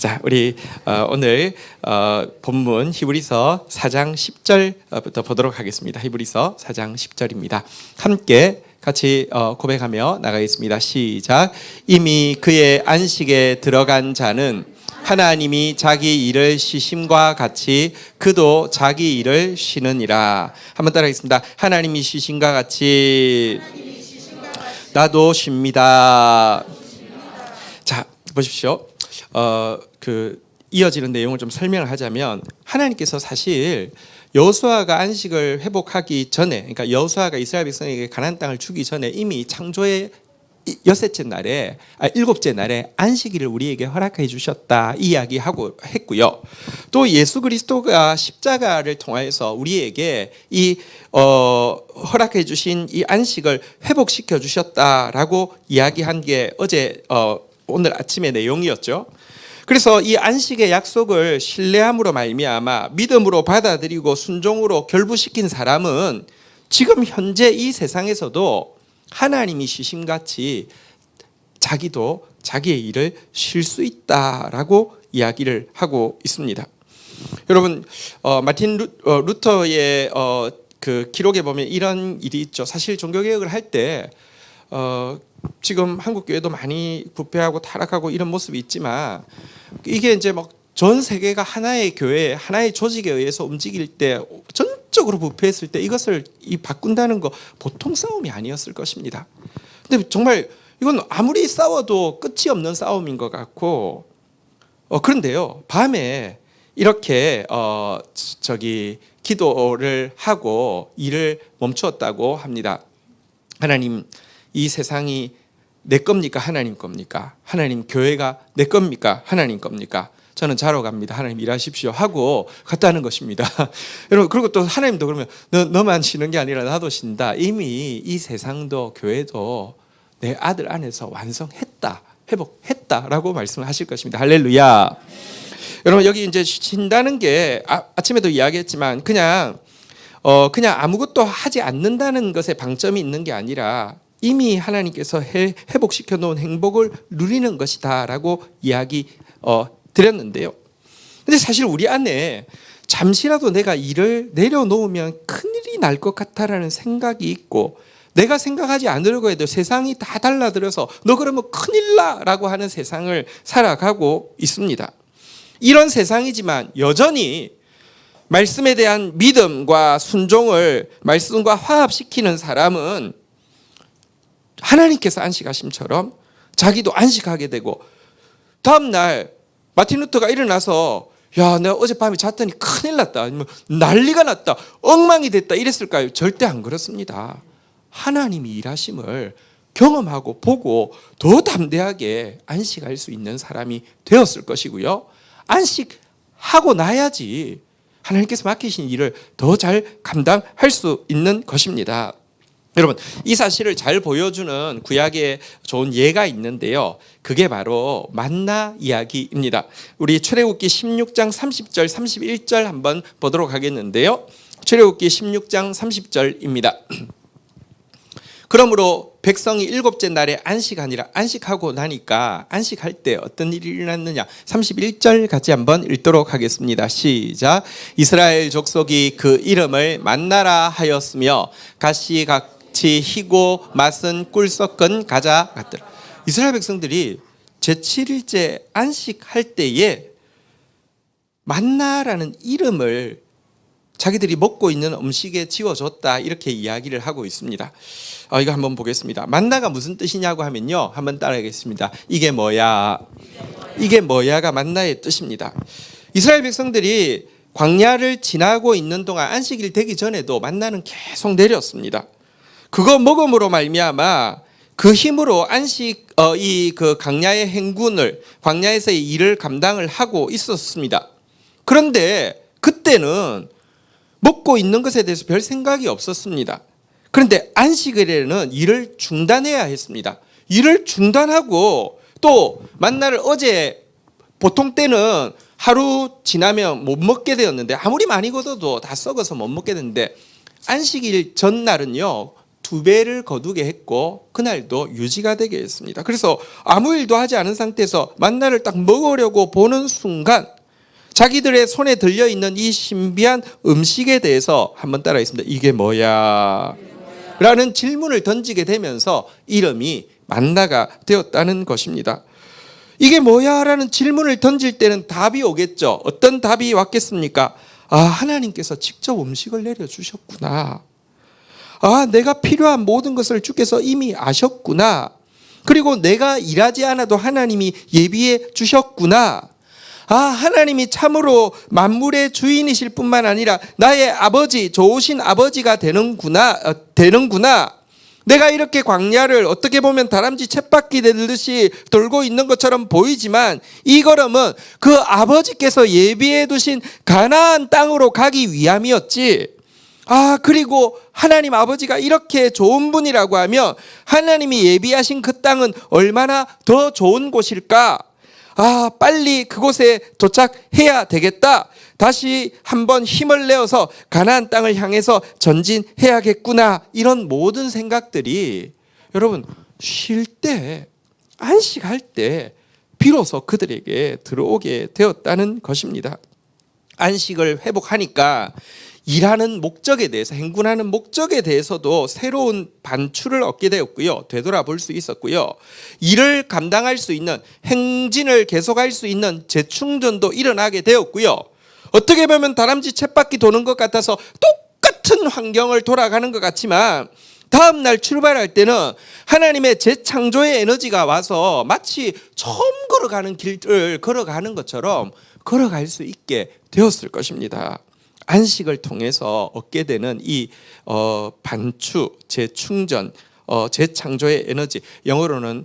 자, 우리 오늘 본문 히브리서 4장 10절부터 보도록 하겠습니다. 히브리서 4장 10절입니다. 함께 같이 고백하며 나가겠습니다. 시작. 이미 그의 안식에 들어간 자는 하나님이 자기 일을 쉬심과 같이 그도 자기 일을 쉬느니라. 한번 따라하겠습니다. 하나님이 쉬심과 같이 나도 쉽니다. 자, 보십시오. 이어지는 내용을 좀 설명을 하자면, 하나님께서 사실 여호수아가 안식을 회복하기 전에, 그러니까 여호수아가 이스라엘 백성에게 가나안 땅을 주기 전에 이미 창조의 일곱째 날에 안식일을 우리에게 허락해 주셨다 이야기하고 했고요. 또 예수 그리스도가 십자가를 통하여서 우리에게 이 허락해 주신 이 안식을 회복시켜 주셨다라고 이야기한 게 오늘 아침의 내용이었죠. 그래서 이 안식의 약속을 신뢰함으로 말미암아 믿음으로 받아들이고 순종으로 결부시킨 사람은 지금 현재 이 세상에서도 하나님이 쉬심같이 자기도 자기의 일을 쉴 수 있다라고 이야기를 하고 있습니다. 여러분, 마틴 루터의 그 기록에 보면 이런 일이 있죠. 사실 종교개혁을 할 때 지금 한국 교회도 많이 부패하고 타락하고 이런 모습이 있지만, 이게 이제 막 전 세계가 하나의 교회, 하나의 조직에 의해서 움직일 때, 전적으로 부패했을 때 이것을 바꾼다는 거 보통 싸움이 아니었을 것입니다. 근데 정말 이건 아무리 싸워도 끝이 없는 싸움인 것 같고, 그런데요, 밤에 이렇게 기도를 하고 일을 멈추었다고 합니다. 하나님, 이 세상이 내 겁니까? 하나님 겁니까? 하나님, 교회가 내 겁니까? 하나님 겁니까? 저는 자러 갑니다. 하나님 일하십시오 하고 갔다는 것입니다. 여러분, 그리고 또 하나님도 그러면 너만 쉬는 게 아니라 나도 쉰다. 이미 이 세상도 교회도 내 아들 안에서 완성했다, 회복했다라고 말씀하실 것입니다. 할렐루야. 여러분, 여기 이제 쉰다는 게 아침에도 이야기했지만 그냥 아무것도 하지 않는다는 것에 방점이 있는 게 아니라 이미 하나님께서 회복시켜 놓은 행복을 누리는 것이다라고 이야기 드렸는데요. 근데 사실 우리 안에 잠시라도 내가 일을 내려놓으면 큰일이 날 것 같다라는 생각이 있고, 내가 생각하지 않으려고 해도 세상이 다 달라들어서 너 그러면 큰일 나라고 하는 세상을 살아가고 있습니다. 이런 세상이지만 여전히 말씀에 대한 믿음과 순종을 말씀과 화합시키는 사람은 하나님께서 안식하심처럼 자기도 안식하게 되고, 다음 날 마틴 루터가 일어나서 야, 내가 어젯밤에 잤더니 큰일 났다, 아니면 난리가 났다, 엉망이 됐다 이랬을까요? 절대 안 그렇습니다. 하나님이 일하심을 경험하고 보고 더 담대하게 안식할 수 있는 사람이 되었을 것이고요. 안식하고 나야지 하나님께서 맡기신 일을 더 잘 감당할 수 있는 것입니다. 여러분, 이 사실을 잘 보여주는 구약에 좋은 예가 있는데요. 그게 바로 만나 이야기입니다. 우리 출애굽기 16장 30절 31절 한번 보도록 하겠는데요. 출애굽기 16장 30절입니다. 그러므로 백성이 일곱째 날에 안식하고 나니까 안식할 때 어떤 일이 일어났느냐. 31절 같이 한번 읽도록 하겠습니다. 시작. 이스라엘 족속이 그 이름을 만나라 하였으며 가시같이 희고 맛은 꿀 섞은 가자 같더라. 이스라엘 백성들이 제7일째 안식할 때에 만나라는 이름을 자기들이 먹고 있는 음식에 지어줬다, 이렇게 이야기를 하고 있습니다. 이거 한번 보겠습니다. 만나가 무슨 뜻이냐고 하면요, 한번 따라하겠습니다. 이게 뭐야? 이게 뭐야가 만나의 뜻입니다. 이스라엘 백성들이 광야를 지나고 있는 동안 안식일 되기 전에도 만나는 계속 내렸습니다. 그거 먹음으로 말미암아 그 힘으로 그 광야의 행군을, 광야에서의 일을 감당을 하고 있었습니다. 그런데 그때는 먹고 있는 것에 대해서 별 생각이 없었습니다. 그런데 안식일에는 일을 중단해야 했습니다. 일을 중단하고 또 만나를 보통 때는 하루 지나면 못 먹게 되었는데, 아무리 많이 걷어도 다 썩어서 못 먹게 됐는데, 안식일 전날은요 2배를 거두게 했고 그날도 유지가 되게 했습니다. 그래서 아무 일도 하지 않은 상태에서 만나를 딱 먹으려고 보는 순간 자기들의 손에 들려있는 이 신비한 음식에 대해서 한번 따라했습니다. 이게 뭐야? 라는 질문을 던지게 되면서 이름이 만나가 되었다는 것입니다. 이게 뭐야? 라는 질문을 던질 때는 답이 오겠죠. 어떤 답이 왔겠습니까? 아, 하나님께서 직접 음식을 내려주셨구나. 아, 내가 필요한 모든 것을 주께서 이미 아셨구나. 그리고 내가 일하지 않아도 하나님이 예비해 주셨구나. 아, 하나님이 참으로 만물의 주인이실 뿐만 아니라 나의 아버지, 좋으신 아버지가 되는구나. 내가 이렇게 광야를 어떻게 보면 다람쥐 쳇바퀴 돌듯이 돌고 있는 것처럼 보이지만 이 걸음은 그 아버지께서 예비해 두신 가나안 땅으로 가기 위함이었지. 아, 그리고 하나님 아버지가 이렇게 좋은 분이라고 하면 하나님이 예비하신 그 땅은 얼마나 더 좋은 곳일까? 아, 빨리 그곳에 도착해야 되겠다. 다시 한번 힘을 내어서 가나안 땅을 향해서 전진해야겠구나. 이런 모든 생각들이 여러분 쉴 때, 안식할 때 비로소 그들에게 들어오게 되었다는 것입니다. 안식을 회복하니까 일하는 목적에 대해서, 행군하는 목적에 대해서도 새로운 반출을 얻게 되었고요. 되돌아볼 수 있었고요. 일을 감당할 수 있는, 행진을 계속할 수 있는 재충전도 일어나게 되었고요. 어떻게 보면 다람쥐 쳇바퀴 도는 것 같아서 똑같은 환경을 돌아가는 것 같지만 다음 날 출발할 때는 하나님의 재창조의 에너지가 와서 마치 처음 걸어가는 길을 걸어가는 것처럼 걸어갈 수 있게 되었을 것입니다. 안식을 통해서 얻게 되는 이 반추, 재충전, 재창조의 에너지, 영어로는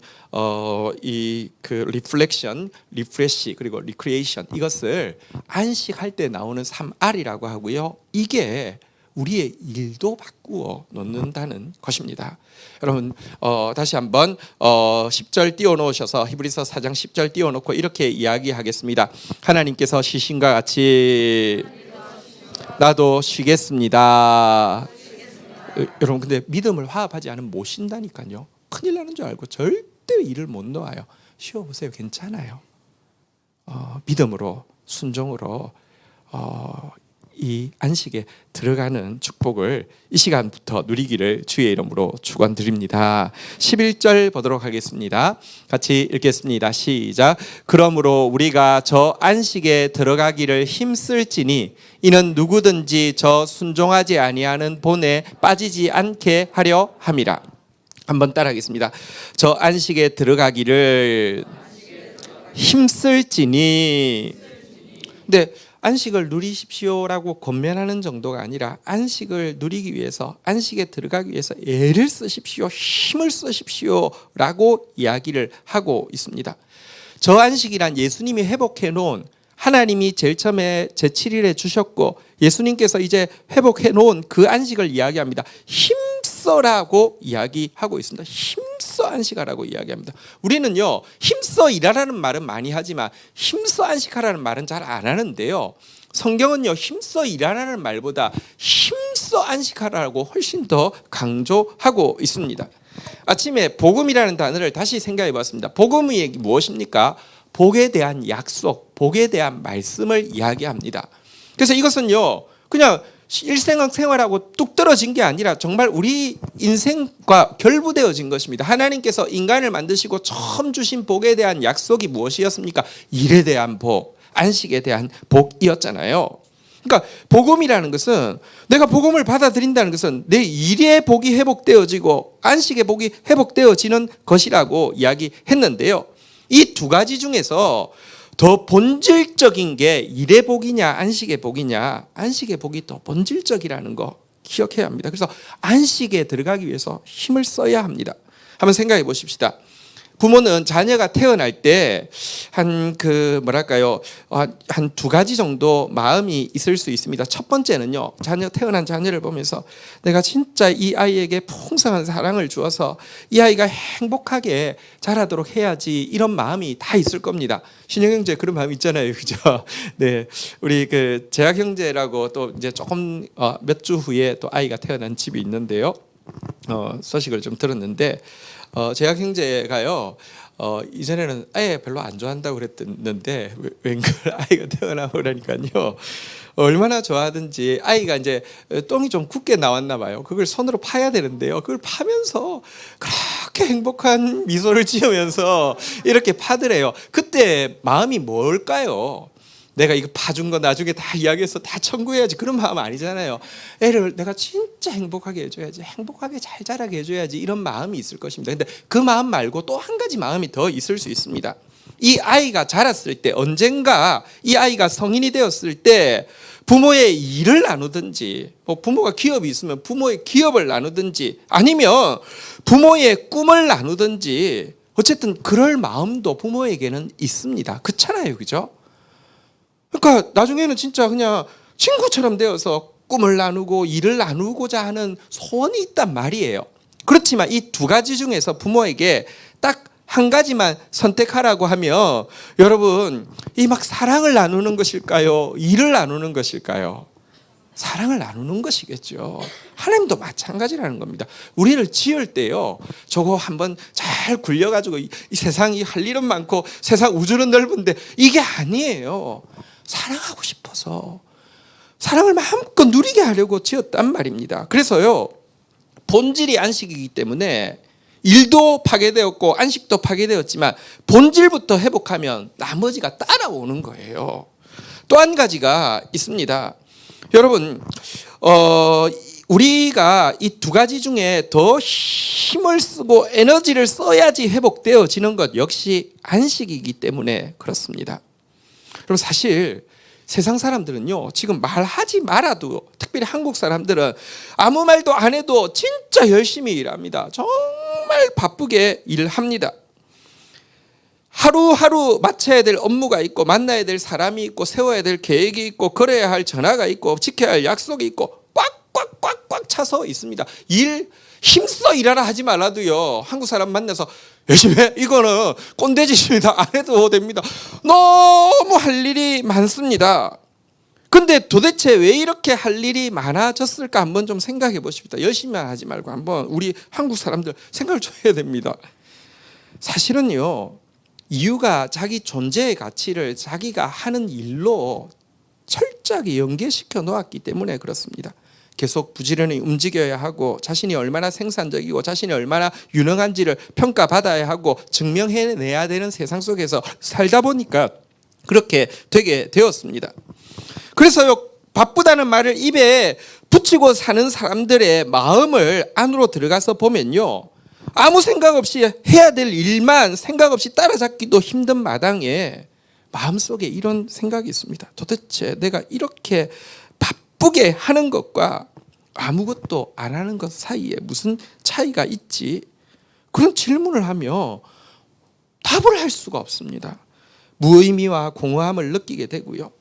이 그 리플렉션, 리프레시 그리고 리크리에이션, 이것을 안식할 때 나오는 3R이라고 하고요. 이게 우리의 일도 바꾸어 놓는다는 것입니다. 여러분 다시 한번 10절 띄워놓으셔서 히브리서 4장 10절 띄워놓고 이렇게 이야기하겠습니다. 하나님께서 쉬신과 같이 나도 쉬겠습니다. 여러분 근데 믿음을 화합하지 않으면 못 쉰다니까요. 큰일 나는 줄 알고 절대 일을 못 놓아요. 쉬어보세요. 괜찮아요. 믿음으로 순종으로 이 안식에 들어가는 축복을 이 시간부터 누리기를 주의 이름으로 축원드립니다. 11절 보도록 하겠습니다. 같이 읽겠습니다. 시작. 그러므로 우리가 저 안식에 들어가기를 힘쓸지니 이는 누구든지 저 순종하지 아니하는 본에 빠지지 않게 하려 함이라. 한번 따라하겠습니다. 저 안식에 들어가기를 힘쓸지니. 근데 안식을 누리십시오라고 권면하는 정도가 아니라 안식을 누리기 위해서, 안식에 들어가기 위해서 애를 쓰십시오, 힘을 쓰십시오라고 이야기를 하고 있습니다. 저 안식이란 예수님이 회복해 놓은, 하나님이 제일 처음에 제7일에 주셨고 예수님께서 이제 회복해 놓은 그 안식을 이야기합니다. 힘써라고 이야기하고 있습니다. 힘써 안식하라고 이야기합니다. 우리는요, 힘써 일하라는 말은 많이 하지만 힘써 안식하라는 말은 잘 안 하는데요. 성경은요, 힘써 일하라는 말보다 힘써 안식하라고 훨씬 더 강조하고 있습니다. 아침에 복음이라는 단어를 다시 생각해 봤습니다. 복음이 무엇입니까? 복에 대한 약속, 복에 대한 말씀을 이야기합니다. 그래서 이것은요, 그냥 일생생활하고 뚝 떨어진 게 아니라 정말 우리 인생과 결부되어진 것입니다. 하나님께서 인간을 만드시고 처음 주신 복에 대한 약속이 무엇이었습니까? 일에 대한 복, 안식에 대한 복이었잖아요. 그러니까 복음이라는 것은, 내가 복음을 받아들인다는 것은 내 일의 복이 회복되어지고 안식의 복이 회복되어지는 것이라고 이야기했는데요. 이 두 가지 중에서 더 본질적인 게 일의 복이냐 안식의 복이냐, 안식의 복이 더 본질적이라는 거 기억해야 합니다. 그래서 안식에 들어가기 위해서 힘을 써야 합니다. 한번 생각해 보십시다. 부모는 자녀가 태어날 때 한 두 가지 정도 마음이 있을 수 있습니다. 첫 번째는요, 태어난 자녀를 보면서 내가 진짜 이 아이에게 풍성한 사랑을 주어서 이 아이가 행복하게 자라도록 해야지, 이런 마음이 다 있을 겁니다. 신영 형제 그런 마음 있잖아요, 그죠? 네, 우리 그 재학 형제라고 또 이제 조금 몇 주 후에 또 아이가 태어난 집이 있는데요. 소식을 좀 들었는데 제약 형제가요. 이전에는 아예 별로 안 좋아한다고 그랬는데 웬걸 아이가 태어나고 그러니까요. 얼마나 좋아하든지 아이가 이제 똥이 좀 굳게 나왔나 봐요. 그걸 손으로 파야 되는데요. 그걸 파면서 그렇게 행복한 미소를 지으면서 이렇게 파더래요. 그때 마음이 뭘까요? 내가 이거 파준 거 나중에 다 이야기해서 다 청구해야지, 그런 마음 아니잖아요. 애를 내가 진짜 행복하게 해줘야지, 행복하게 잘 자라게 해줘야지, 이런 마음이 있을 것입니다. 근데 그 마음 말고 또 한 가지 마음이 더 있을 수 있습니다. 이 아이가 자랐을 때, 언젠가 이 아이가 성인이 되었을 때 부모의 일을 나누든지, 부모가 기업이 있으면 부모의 기업을 나누든지, 아니면 부모의 꿈을 나누든지, 어쨌든 그럴 마음도 부모에게는 있습니다. 그렇잖아요, 그죠? 그러니까 나중에는 진짜 그냥 친구처럼 되어서 꿈을 나누고 일을 나누고자 하는 소원이 있단 말이에요. 그렇지만 이 두 가지 중에서 부모에게 딱 한 가지만 선택하라고 하면, 여러분, 이 막 사랑을 나누는 것일까요? 일을 나누는 것일까요? 사랑을 나누는 것이겠죠. 하나님도 마찬가지라는 겁니다. 우리를 지을 때요, 저거 한번 잘 굴려가지고 이 세상이 할 일은 많고 세상 우주는 넓은데, 이게 아니에요. 사랑하고 싶어서 사랑을 마음껏 누리게 하려고 지었단 말입니다. 그래서요, 본질이 안식이기 때문에 일도 파괴되었고 안식도 파괴되었지만 본질부터 회복하면 나머지가 따라오는 거예요. 또 한 가지가 있습니다. 여러분, 우리가 이 두 가지 중에 더 힘을 쓰고 에너지를 써야지 회복되어지는 것 역시 안식이기 때문에 그렇습니다. 그럼 사실 세상 사람들은요, 지금 말하지 말아도, 특별히 한국 사람들은 아무 말도 안 해도 진짜 열심히 일합니다. 정말 바쁘게 일합니다. 하루하루 마쳐야 될 업무가 있고, 만나야 될 사람이 있고, 세워야 될 계획이 있고, 걸어야 할 전화가 있고, 지켜야 할 약속이 있고, 꽉꽉꽉꽉 차서 있습니다. 일 힘써 일하라 하지 말아도요, 한국 사람 만나서 열심히 해, 이거는 꼰대짓입니다. 안 해도 됩니다. 너무 할 일이 많습니다. 근데 도대체 왜 이렇게 할 일이 많아졌을까 한번 좀 생각해 보십시다. 열심히만 하지 말고 한번 우리 한국 사람들 생각을 좀 해야 됩니다. 사실은요, 이유가 자기 존재의 가치를 자기가 하는 일로 철저하게 연계시켜 놓았기 때문에 그렇습니다. 계속 부지런히 움직여야 하고, 자신이 얼마나 생산적이고 자신이 얼마나 유능한지를 평가받아야 하고 증명해내야 되는 세상 속에서 살다 보니까 그렇게 되게 되었습니다. 그래서요, 바쁘다는 말을 입에 붙이고 사는 사람들의 마음을 안으로 들어가서 보면요, 아무 생각 없이 해야 될 일만 생각 없이 따라잡기도 힘든 마당에 마음속에 이런 생각이 있습니다. 도대체 내가 이렇게 바쁘게 하는 것과 아무것도 안 하는 것 사이에 무슨 차이가 있지? 그런 질문을 하며 답을 할 수가 없습니다. 무의미와 공허함을 느끼게 되고요.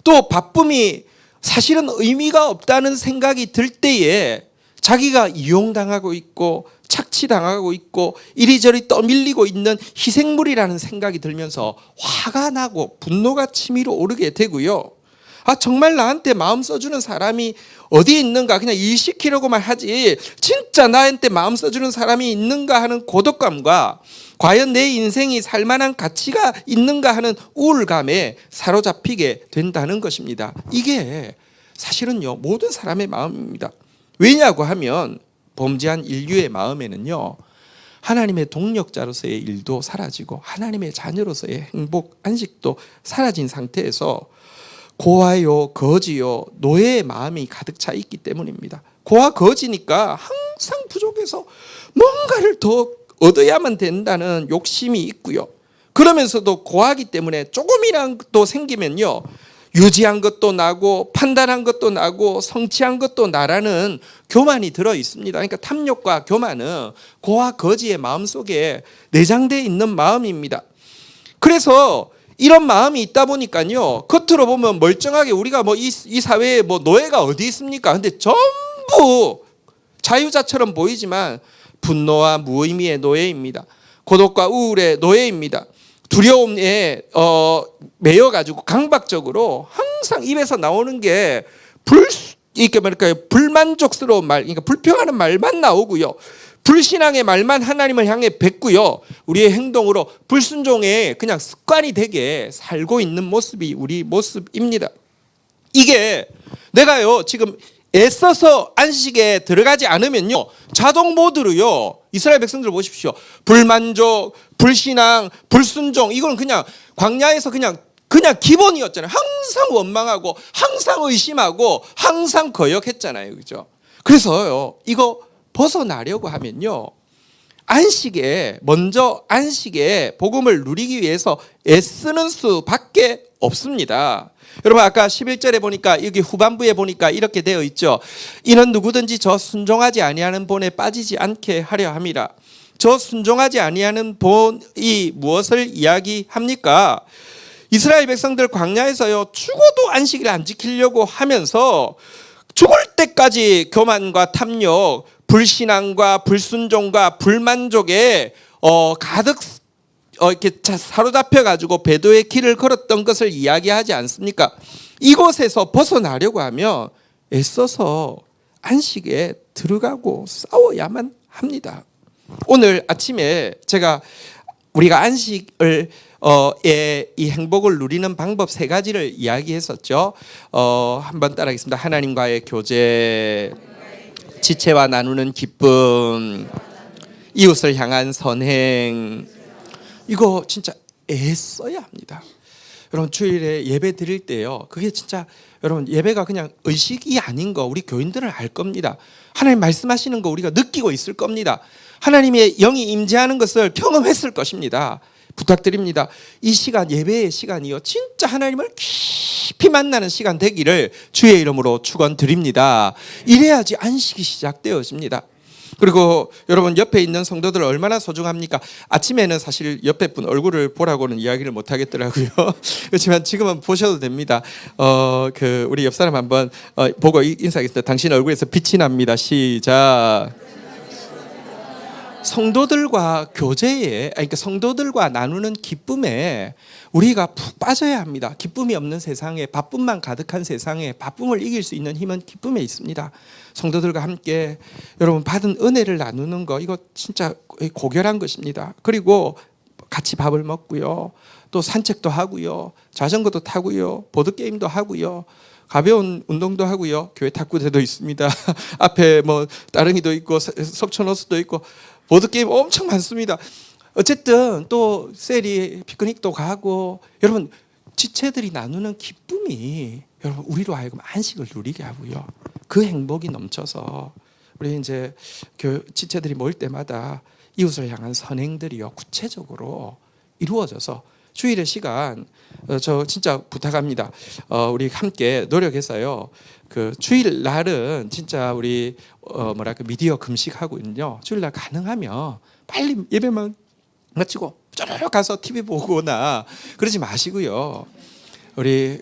또 바쁨이 사실은 의미가 없다는 생각이 들 때에 자기가 이용당하고 있고 착취당하고 있고 이리저리 떠밀리고 있는 희생물이라는 생각이 들면서 화가 나고 분노가 치밀어 오르게 되고요. 정말 나한테 마음 써주는 사람이 어디 있는가, 그냥 일 시키려고만 하지 진짜 나한테 마음 써주는 사람이 있는가 하는 고독감과, 과연 내 인생이 살만한 가치가 있는가 하는 우울감에 사로잡히게 된다는 것입니다. 이게 사실은요, 모든 사람의 마음입니다. 왜냐고 하면 범죄한 인류의 마음에는요, 하나님의 동력자로서의 일도 사라지고 하나님의 자녀로서의 행복, 안식도 사라진 상태에서 고아요, 거지요, 노예의 마음이 가득 차 있기 때문입니다. 고아, 거지니까 항상 부족해서 뭔가를 더 얻어야만 된다는 욕심이 있고요. 그러면서도 고아기 때문에 조금이란 것도 생기면요, 유지한 것도 나고 판단한 것도 나고 성취한 것도 나라는 교만이 들어 있습니다. 그러니까 탐욕과 교만은 고아 거지의 마음속에 내장되어 있는 마음입니다. 그래서 이런 마음이 있다 보니까요, 겉으로 보면 멀쩡하게 우리가 이 사회에 노예가 어디 있습니까? 근데 전부 자유자처럼 보이지만 분노와 무의미의 노예입니다. 고독과 우울의 노예입니다. 두려움에 매여가지고 강박적으로 항상 입에서 나오는 게 이게 뭐랄까요? 불만족스러운 말, 그러니까 불평하는 말만 나오고요. 불신앙의 말만 하나님을 향해 뱉고요. 우리의 행동으로 불순종에 그냥 습관이 되게 살고 있는 모습이 우리 모습입니다. 이게 내가요 지금 애써서 안식에 들어가지 않으면요 자동 모드로요 이스라엘 백성들 보십시오. 불만족, 불신앙, 불순종 이건 그냥 광야에서 그냥 기본이었잖아요. 항상 원망하고 항상 의심하고 항상 거역했잖아요. 그죠? 그래서요 이거 벗어나려고 하면요 먼저 안식에 복음을 누리기 위해서 애쓰는 수밖에 없습니다. 여러분 아까 11절에 보니까 여기 후반부에 보니까 이렇게 되어 있죠. 이는 누구든지 저 순종하지 아니하는 본에 빠지지 않게 하려 함이라. 저 순종하지 아니하는 본이 무엇을 이야기합니까? 이스라엘 백성들 광야에서요 죽어도 안식일을 안 지키려고 하면서 죽을 때까지 교만과 탐욕, 불신앙과 불순종과 불만족에 가득 이렇게 사로잡혀 가지고 배도의 길을 걸었던 것을 이야기하지 않습니까? 이곳에서 벗어나려고 하면 애써서 안식에 들어가고 싸워야만 합니다. 오늘 아침에 우리가 안식을 이 행복을 누리는 방법 3가지를 이야기했었죠. 한번 따라하겠습니다. 하나님과의 교제, 지체와 나누는 기쁨, 이웃을 향한 선행. 이거 진짜 애써야 합니다. 여러분 주일에 예배 드릴 때요. 그게 진짜 여러분 예배가 그냥 의식이 아닌 거 우리 교인들은 알 겁니다. 하나님 말씀하시는 거 우리가 느끼고 있을 겁니다. 하나님의 영이 임재하는 것을 경험했을 것입니다. 부탁드립니다. 이 시간 예배의 시간이요 진짜 하나님을 깊이 만나는 시간 되기를 주의 이름으로 축원드립니다. 이래야지 안식이 시작되어집니다. 그리고 여러분 옆에 있는 성도들 얼마나 소중합니까? 아침에는 사실 옆에 분 얼굴을 보라고는 이야기를 못 하겠더라고요. 그렇지만 지금은 보셔도 됩니다. 우리 옆 사람 한번 보고 인사하겠습니다. 당신 얼굴에서 빛이 납니다. 시작. 성도들과 교제에, 그러니까 성도들과 나누는 기쁨에 우리가 푹 빠져야 합니다. 기쁨이 없는 세상에, 바쁨만 가득한 세상에 바쁨을 이길 수 있는 힘은 기쁨에 있습니다. 성도들과 함께 여러분 받은 은혜를 나누는 거 이거 진짜 고결한 것입니다. 그리고 같이 밥을 먹고요, 또 산책도 하고요, 자전거도 타고요, 보드 게임도 하고요. 가벼운 운동도 하고요. 교회 탁구대도 있습니다. 앞에 뭐 따릉이도 있고 석촌호수도 있고 보드게임 엄청 많습니다. 어쨌든 또 셀이 피크닉도 가고 여러분 지체들이 나누는 기쁨이 여러분 우리로 하여금 안식을 누리게 하고요. 그 행복이 넘쳐서 우리 이제 지체들이 모일 때마다 이웃을 향한 선행들이요 구체적으로 이루어져서 주일의 시간 저 진짜 부탁합니다. 우리 함께 노력해서요. 그 주일 날은 진짜 우리 미디어 금식하고요. 주일 날 가능하면 빨리 예배만 마치고 쪼르륵 가서 TV 보거나 그러지 마시고요. 우리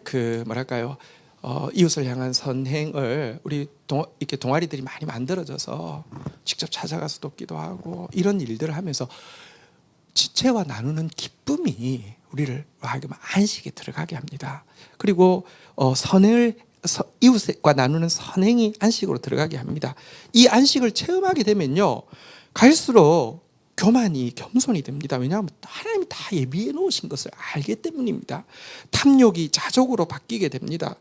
이웃을 향한 선행을 우리 이렇게 동아리들이 많이 만들어져서 직접 찾아가서 돕기도 하고 이런 일들을 하면서 지체와 나누는 기쁨이 우리를 하여금 안식에 들어가게 합니다. 그리고 이웃과 나누는 선행이 안식으로 들어가게 합니다. 이 안식을 체험하게 되면요 갈수록 교만이 겸손이 됩니다. 왜냐하면 하나님이 다 예비해 놓으신 것을 알기 때문입니다. 탐욕이 자족으로 바뀌게 됩니다.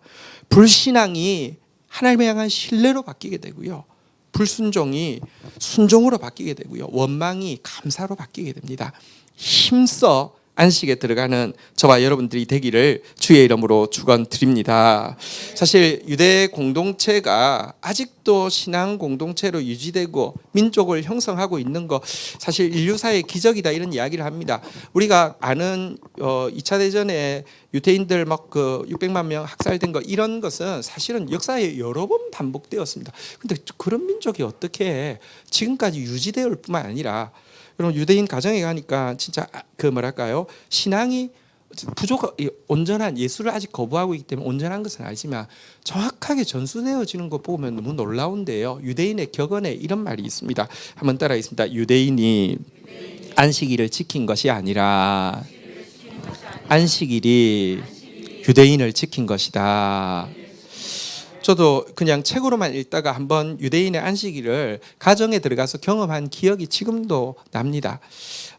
불신앙이 하나님에 향한 신뢰로 바뀌게 되고요, 불순종이 순종으로 바뀌게 되고요, 원망이 감사로 바뀌게 됩니다. 힘써 안식에 들어가는 저와 여러분들이 되기를 주의 이름으로 축원드립니다. 사실 유대 공동체가 아직도 신앙 공동체로 유지되고 민족을 형성하고 있는 거 사실 인류사의 기적이다 이런 이야기를 합니다. 우리가 아는 2차 대전에 유대인들 600만 명 학살된 거 이런 것은 사실은 역사에 여러 번 반복되었습니다. 근데 그런 민족이 어떻게 지금까지 유지될 뿐만 아니라 여러분 유대인 가정에 가니까 진짜 신앙이 온전한 예수를 아직 거부하고 있기 때문에 온전한 것은 아니지만 정확하게 전수되어지는 거 보면 너무 놀라운데요. 유대인의 격언에 이런 말이 있습니다. 한번 따라하겠습니다. 유대인이 안식일을 지킨 것이 아니라 안식일이 유대인을 지킨 것이다. 저도 그냥 책으로만 읽다가 한번 유대인의 안식일을 가정에 들어가서 경험한 기억이 지금도 납니다.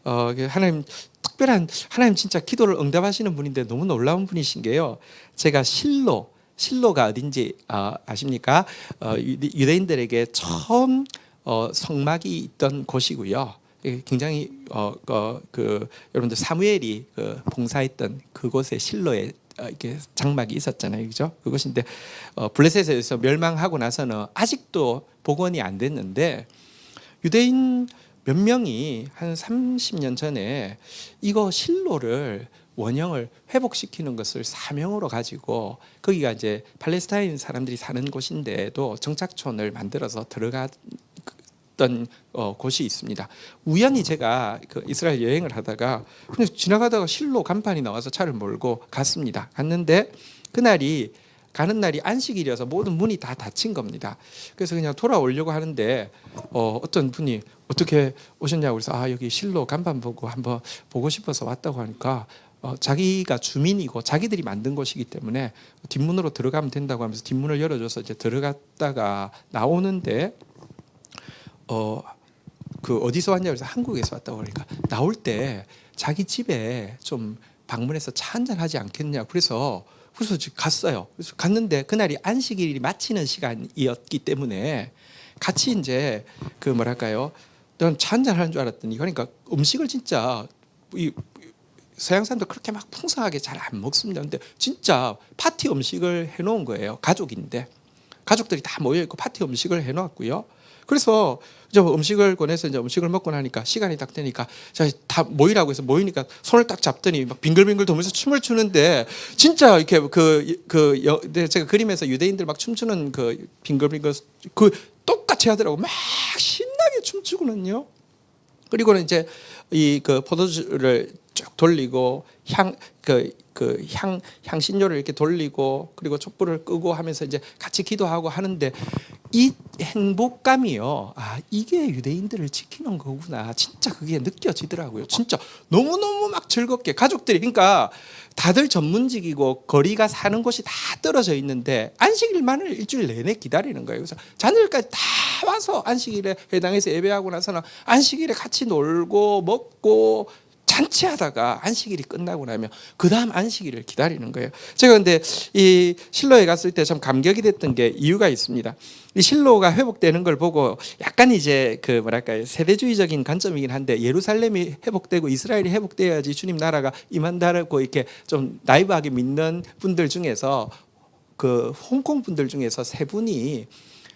하나님 특별한, 하나님 진짜 기도를 응답하시는 분인데 너무 놀라운 분이신 게요. 제가 실로가 어딘지 아십니까? 유대인들에게 처음 성막이 있던 곳이고요. 굉장히 여러분들 사무엘이 봉사했던 그곳에 실로에 이렇게 장막이 있었잖아요, 그죠? 그것인데 블레셋에서 멸망하고 나서는 아직도 복원이 안 됐는데 유대인 몇 명이 한 30년 전에 이거 실로를 원형을 회복시키는 것을 사명으로 가지고 거기가 이제 팔레스타인 사람들이 사는 곳인데도 정착촌을 만들어서 들어갔던 곳이 있습니다. 우연히 제가 이스라엘 여행을 하다가 그냥 지나가다가 실로 간판이 나와서 차를 몰고 갔습니다. 갔는데 그날이 가는 날이 안식일이어서 모든 문이 다 닫힌 겁니다. 그래서 그냥 돌아오려고 하는데 어떤 분이 어떻게 오셨냐고 그래서 여기 실로 간판 보고 한번 보고 싶어서 왔다고 하니까 자기가 주민이고 자기들이 만든 곳이기 때문에 뒷문으로 들어가면 된다고 하면서 뒷문을 열어줘서 이제 들어갔다가 나오는데 어디서 왔냐고 해서 한국에서 왔다고 그러니까 나올 때 자기 집에 좀 방문해서 차 한잔 하지 않겠냐 그래서 갔어요. 그래서 갔는데 그날이 안식일이 마치는 시간이었기 때문에 같이 이제 넌 차 한잔 하는 줄 알았더니 그러니까 음식을 진짜 서양 사람들 그렇게 막 풍성하게 잘 안 먹습니다. 근데 진짜 파티 음식을 해놓은 거예요. 가족인데 가족들이 다 모여 있고 파티 음식을 해놓았고요. 그래서 이제 음식을 꺼내서 이제 음식을 먹고 나니까 시간이 딱 되니까 다 모이라고 해서 모이니까 손을 딱 잡더니 막 빙글빙글 돌면서 춤을 추는데 진짜 이렇게 제가 그림에서 유대인들 막 춤추는 빙글빙글 똑같이 하더라고. 막 신나게 춤추고는요. 그리고는 이제 포도주를 쭉 돌리고 향신료를 이렇게 돌리고 그리고 촛불을 끄고 하면서 이제 같이 기도하고 하는데 이 행복감이요. 이게 유대인들을 지키는 거구나. 진짜 그게 느껴지더라고요. 진짜 너무너무 막 즐겁게 가족들이 그러니까 다들 전문직이고 거리가 사는 곳이 다 떨어져 있는데 안식일만을 일주일 내내 기다리는 거예요. 그래서 자녀들까지 다 와서 안식일에 해당해서 예배하고 나서는 안식일에 같이 놀고 먹고 잔치하다가 안식일이 끝나고 나면 그 다음 안식일을 기다리는 거예요. 제가 근데 이 실로에 갔을 때 참 감격이 됐던 게 이유가 있습니다. 이 실로가 회복되는 걸 보고 약간 이제 세대주의적인 관점이긴 한데 예루살렘이 회복되고 이스라엘이 회복돼야지 주님 나라가 임한다고 이렇게 좀 나이브하게 믿는 분들 중에서 홍콩 분들 중에서 세 분이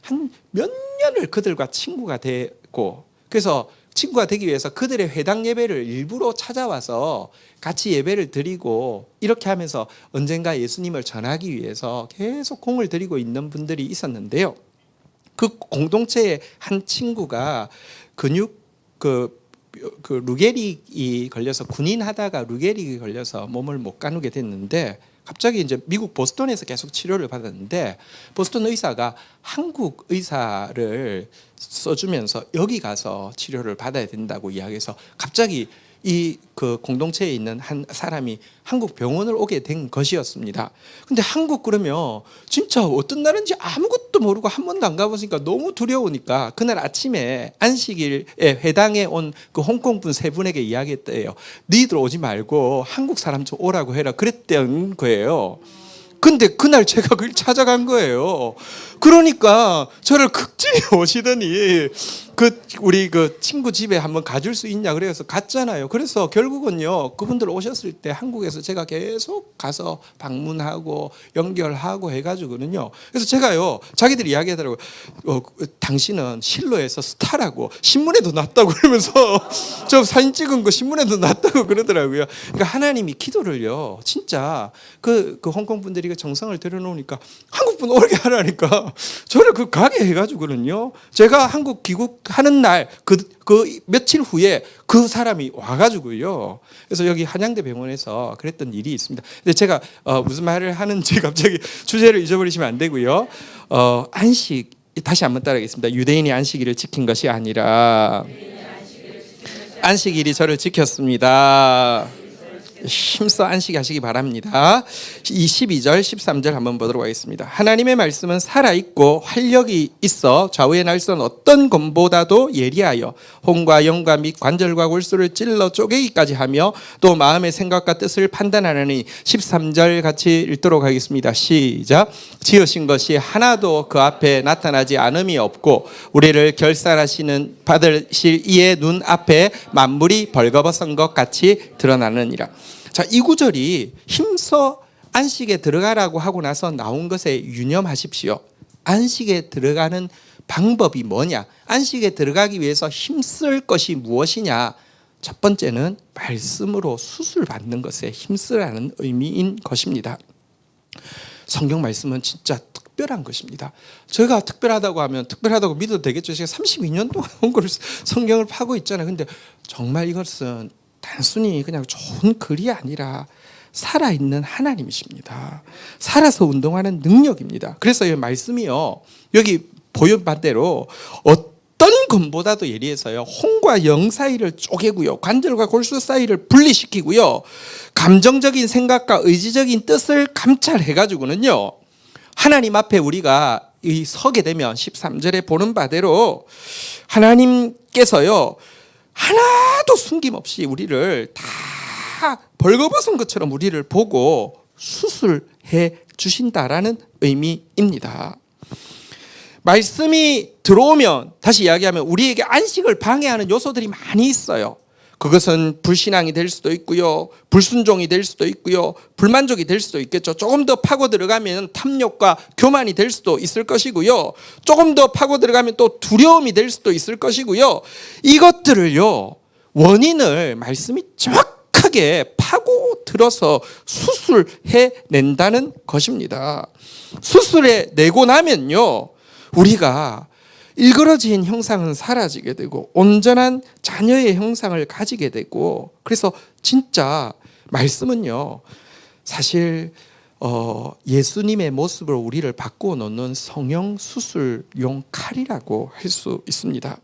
한 몇 년을 그들과 친구가 되고 그래서 친구가 되기 위해서 그들의 회당 예배를 일부러 찾아와서 같이 예배를 드리고 이렇게 하면서 언젠가 예수님을 전하기 위해서 계속 공을 들이고 있는 분들이 있었는데요. 그 공동체의 한 친구가 루게릭이 걸려서 군인하다가 루게릭이 걸려서 몸을 못 가누게 됐는데 갑자기 이제 미국 보스턴에서 계속 치료를 받았는데 보스턴 의사가 한국 의사를 써주면서 여기 가서 치료를 받아야 된다고 이야기해서 갑자기 이 공동체에 있는 한 사람이 한국 병원을 오게 된 것이었습니다. 근데 한국 그러면 진짜 어떤 나라인지 아무것도 모르고 한 번도 안 가보니까 너무 두려우니까 그날 아침에 안식일에 회당에 온 그 홍콩 분 세 분에게 이야기했대요. 너희들 오지 말고 한국 사람 좀 오라고 해라 그랬던 거예요. 근데 그날 제가 그걸 찾아간 거예요. 그러니까 저를 극진히 오시더니 우리 친구 집에 한번 가줄 수 있냐 그래서 갔잖아요. 그래서 결국은요 그분들 오셨을 때 한국에서 제가 계속 가서 방문하고 연결하고 해가지고는요. 그래서 제가요 자기들이 이야기하더라고요. 당신은 실로에서 스타라고 신문에도 났다고 그러면서 저 사진 찍은 거 신문에도 났다고 그러더라고요. 그러니까 하나님이 기도를요 진짜 홍콩 분들이 정성을 들여놓으니까 한국 분 오게 하라니까 저를 가게 해가지고는요. 제가 한국 귀국하는 날 그 며칠 후에 그 사람이 와가지고요. 그래서 여기 한양대 병원에서 그랬던 일이 있습니다. 근데 제가 무슨 말을 하는지 갑자기 주제를 잊어버리시면 안 되고요. 안식 다시 한번 따라하겠습니다. 유대인이 안식일을 지킨 것이 아니라 안식일이 저를 지켰습니다. 힘써 안식하시기 바랍니다. 12절 13절 한번 보도록 하겠습니다. 하나님의 말씀은 살아있고 활력이 있어 좌우의 날선 어떤 검보다도 예리하여 혼과 영과 및 관절과 골수를 찔러 쪼개기까지 하며 또 마음의 생각과 뜻을 판단하느니 13절 같이 읽도록 하겠습니다. 시작. 지으신 것이 하나도 그 앞에 나타나지 않음이 없고 우리를 결산하시는 받으실 이의 눈 앞에 만물이 벌거벗은 것 같이 드러나느니라. 자, 이 구절이 힘써 안식에 들어가라고 하고 나서 나온 것에 유념하십시오. 안식에 들어가는 방법이 뭐냐? 안식에 들어가기 위해서 힘쓸 것이 무엇이냐? 첫 번째는 말씀으로 수술받는 것에 힘쓰라는 의미인 것입니다. 성경 말씀은 진짜 특별한 것입니다. 제가 특별하다고 하면 특별하다고 믿어도 되겠죠. 제가 32년 동안 온 걸 성경을 파고 있잖아요. 근데 정말 이것은 단순히 그냥 좋은 글이 아니라 살아있는 하나님이십니다. 살아서 운동하는 능력입니다. 그래서 이 말씀이요, 여기 보여본 대로 어떤 것보다도 예리해서요, 혼과 영 사이를 쪼개고요, 관절과 골수 사이를 분리시키고요, 감정적인 생각과 의지적인 뜻을 감찰해가지고는요, 하나님 앞에 우리가 서게 되면 13절에 보는 바대로 하나님께서요, 하나도 숨김없이 우리를 다 벌거벗은 것처럼 우리를 보고 수술해 주신다라는 의미입니다. 말씀이 들어오면, 다시 이야기하면 우리에게 안식을 방해하는 요소들이 많이 있어요. 그것은 불신앙이 될 수도 있고요, 불순종이 될 수도 있고요, 불만족이 될 수도 있겠죠. 조금 더 파고 들어가면 탐욕과 교만이 될 수도 있을 것이고요, 조금 더 파고 들어가면 또 두려움이 될 수도 있을 것이고요. 이것들을요, 원인을 말씀이 정확하게 파고 들어서 수술해 낸다는 것입니다. 수술해 내고 나면요, 우리가 일그러진 형상은 사라지게 되고 온전한 자녀의 형상을 가지게 되고, 그래서 진짜 말씀은요, 사실 예수님의 모습으로 우리를 바꾸어 놓는 성형 수술용 칼이라고 할 수 있습니다.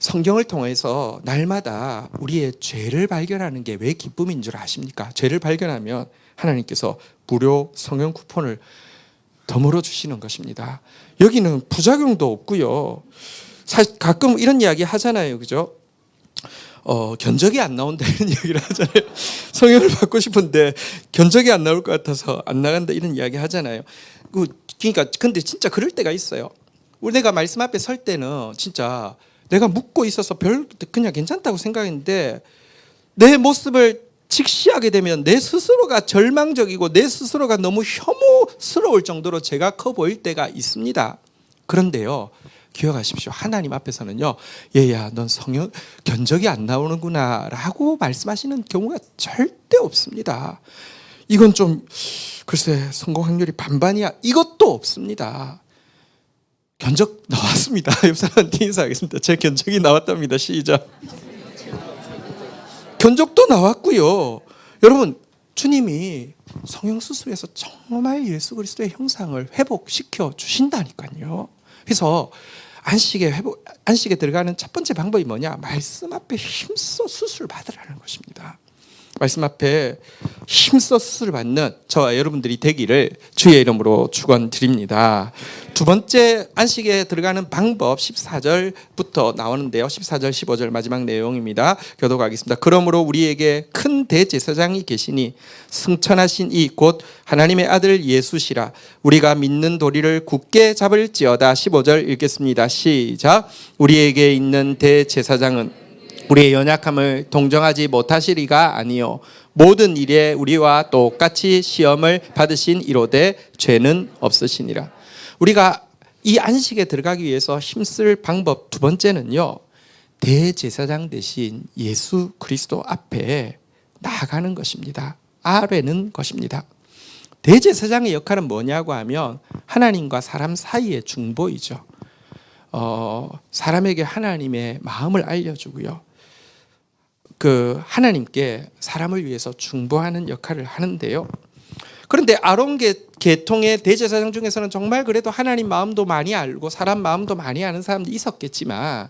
성경을 통해서 날마다 우리의 죄를 발견하는 게 왜 기쁨인 줄 아십니까? 죄를 발견하면 하나님께서 무료 성형 쿠폰을 더 주시는 것입니다. 여기는 부작용도 없고요. 사실 가끔 이런 이야기 하잖아요, 그죠? 견적이 안 나온다 이런 이야기를 하잖아요. 성형을 받고 싶은데 견적이 안 나올 것 같아서 안 나간다 이런 이야기 하잖아요. 그러니까 근데 진짜 그럴 때가 있어요. 우리 내가 말씀 앞에 설 때는 진짜 내가 묻고 있어서 그냥 괜찮다고 생각했는데, 내 모습을 직시하게 되면 내 스스로가 절망적이고 내 스스로가 너무 혐오스러울 정도로 제가 커 보일 때가 있습니다. 그런데요, 기억하십시오. 하나님 앞에서는요, 얘야 넌 성형 견적이 안 나오는구나 라고 말씀하시는 경우가 절대 없습니다. 이건 좀 글쎄 성공 확률이 반반이야, 이것도 없습니다. 견적 나왔습니다. 옆 사람한테 인사하겠습니다. 제 견적이 나왔답니다. 시작. 견적도 나왔고요. 여러분, 주님이 성형수술에서 정말 예수 그리스도의 형상을 회복시켜 주신다니까요. 그래서 안식에 들어가는 첫 번째 방법이 뭐냐? 말씀 앞에 힘써 수술 받으라는 것입니다. 말씀 앞에 힘써 수술을 받는 저와 여러분들이 되기를 주의 이름으로 축원드립니다. 두 번째 안식에 들어가는 방법 14절부터 나오는데요. 14절 15절 마지막 내용입니다. 교독하겠습니다. 그러므로 우리에게 큰 대제사장이 계시니 승천하신 이 곧 하나님의 아들 예수시라. 우리가 믿는 도리를 굳게 잡을지어다. 15절 읽겠습니다. 시작. 우리에게 있는 대제사장은 우리의 연약함을 동정하지 못하시리가 아니요 모든 일에 우리와 똑같이 시험을 받으신 이로되 죄는 없으시니라. 우리가 이 안식에 들어가기 위해서 힘쓸 방법 두 번째는요, 대제사장 대신 예수 그리스도 앞에 나아가는 것입니다. 아뢰는 것입니다. 대제사장의 역할은 뭐냐고 하면 하나님과 사람 사이의 중보이죠. 사람에게 하나님의 마음을 알려주고요, 하나님께 사람을 위해서 중보하는 역할을 하는데요. 그런데 아론 계통의 대제사장 중에서는 정말 그래도 하나님 마음도 많이 알고 사람 마음도 많이 아는 사람도 있었겠지만,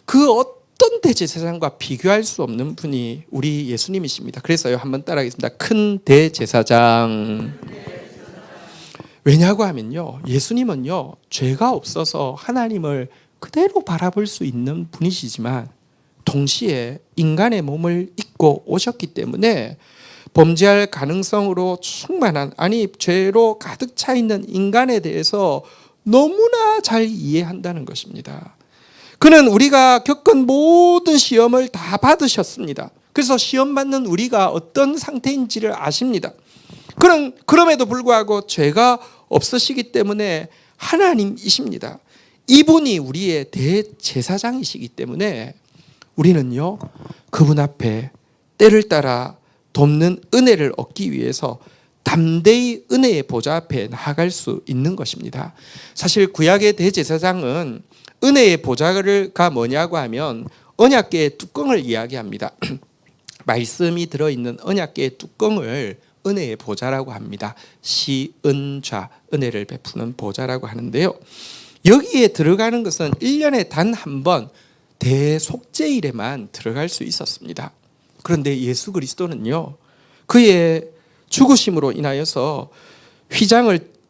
그 어떤 어떤 대제사장과 비교할 수 없는 분이 우리 예수님이십니다. 그래서요, 한번 따라하겠습니다. 큰 대제사장. 왜냐고 하면요, 예수님은요, 죄가 없어서 하나님을 그대로 바라볼 수 있는 분이시지만 동시에 인간의 몸을 입고 오셨기 때문에 범죄할 가능성으로 충만한, 아니 죄로 가득 차 있는 인간에 대해서 너무나 잘 이해한다는 것입니다. 그는 우리가 겪은 모든 시험을 다 받으셨습니다. 그래서 시험 받는 우리가 어떤 상태인지를 아십니다. 그럼에도 불구하고 죄가 없으시기 때문에 하나님이십니다. 이분이 우리의 대제사장이시기 때문에 우리는요, 그분 앞에 때를 따라 돕는 은혜를 얻기 위해서 담대히 은혜의 보좌 앞에 나아갈 수 있는 것입니다. 사실 구약의 대제사장은 은혜의 보좌가 뭐냐고 하면 언약궤의 뚜껑을 이야기합니다. 말씀이 들어있는 언약궤의 뚜껑을 은혜의 보좌라고 합니다. 시은좌, 은혜를 베푸는 보좌라고 하는데요, 여기에 들어가는 것은 1년에 단 한 번 대속죄일에만 들어갈 수 있었습니다. 그런데 예수 그리스도는요, 그의 죽으심으로 인하여서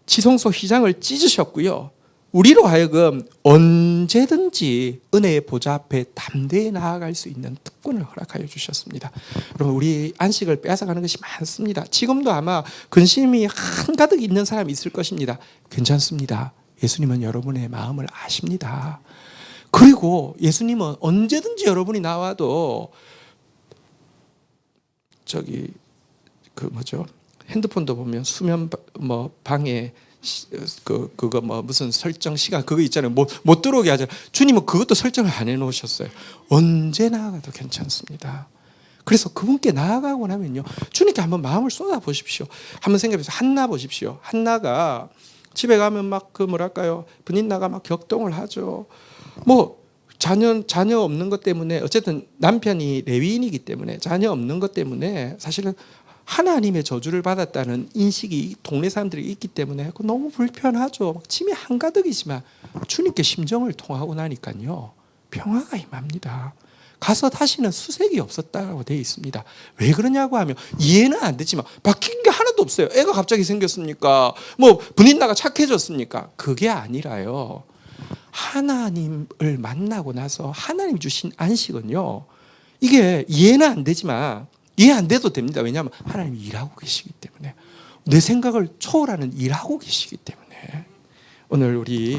지성소 휘장을 찢으셨고요, 우리로 하여금 언제든지 은혜의 보좌 앞에 담대히 나아갈 수 있는 특권을 허락하여 주셨습니다. 여러분, 우리 안식을 빼앗아가는 것이 많습니다. 지금도 아마 근심이 한가득 있는 사람이 있을 것입니다. 괜찮습니다. 예수님은 여러분의 마음을 아십니다. 그리고 예수님은 언제든지 여러분이 나와도 핸드폰도 보면 수면 방에 그거 무슨 설정 시간 그거 있잖아요. 못 들어오게 하잖아요. 주님은 그것도 설정을 안 해놓으셨어요. 언제 나아가도 괜찮습니다. 그래서 그분께 나아가고 나면요, 주님께 한번 마음을 쏟아 보십시오. 한번 생각해보세요. 한나 보십시오. 한나가 집에 가면 막 분인나가 막 격동을 하죠. 자녀 없는 것 때문에, 어쨌든 남편이 레위인이기 때문에 자녀 없는 것 때문에 사실은 하나님의 저주를 받았다는 인식이 동네 사람들이 있기 때문에 너무 불편하죠. 침이 한가득이지만 주님께 심정을 통하고 나니까요, 평화가 임합니다. 가서 다시는 수색이 없었다고 되어 있습니다. 왜 그러냐고 하면 이해는 안 되지만 바뀐 게 하나도 없어요. 애가 갑자기 생겼습니까? 분인나가 착해졌습니까? 그게 아니라요, 하나님을 만나고 나서 하나님 주신 안식은요, 이게 이해는 안 되지만 이해 안 돼도 됩니다. 왜냐하면 하나님이 일하고 계시기 때문에, 내 생각을 초월하는 일하고 계시기 때문에. 오늘 우리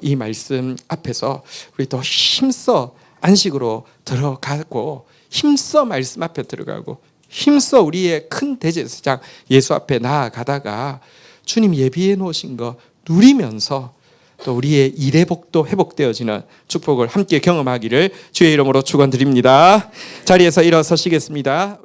이 말씀 앞에서 우리 더 힘써 안식으로 들어가고, 힘써 말씀 앞에 들어가고, 힘써 우리의 큰 대제사장 예수 앞에 나아가다가 주님 예비해 놓으신 거 누리면서 또 우리의 일의 복도 회복되어지는 축복을 함께 경험하기를 주의 이름으로 축원드립니다. 자리에서 일어서시겠습니다.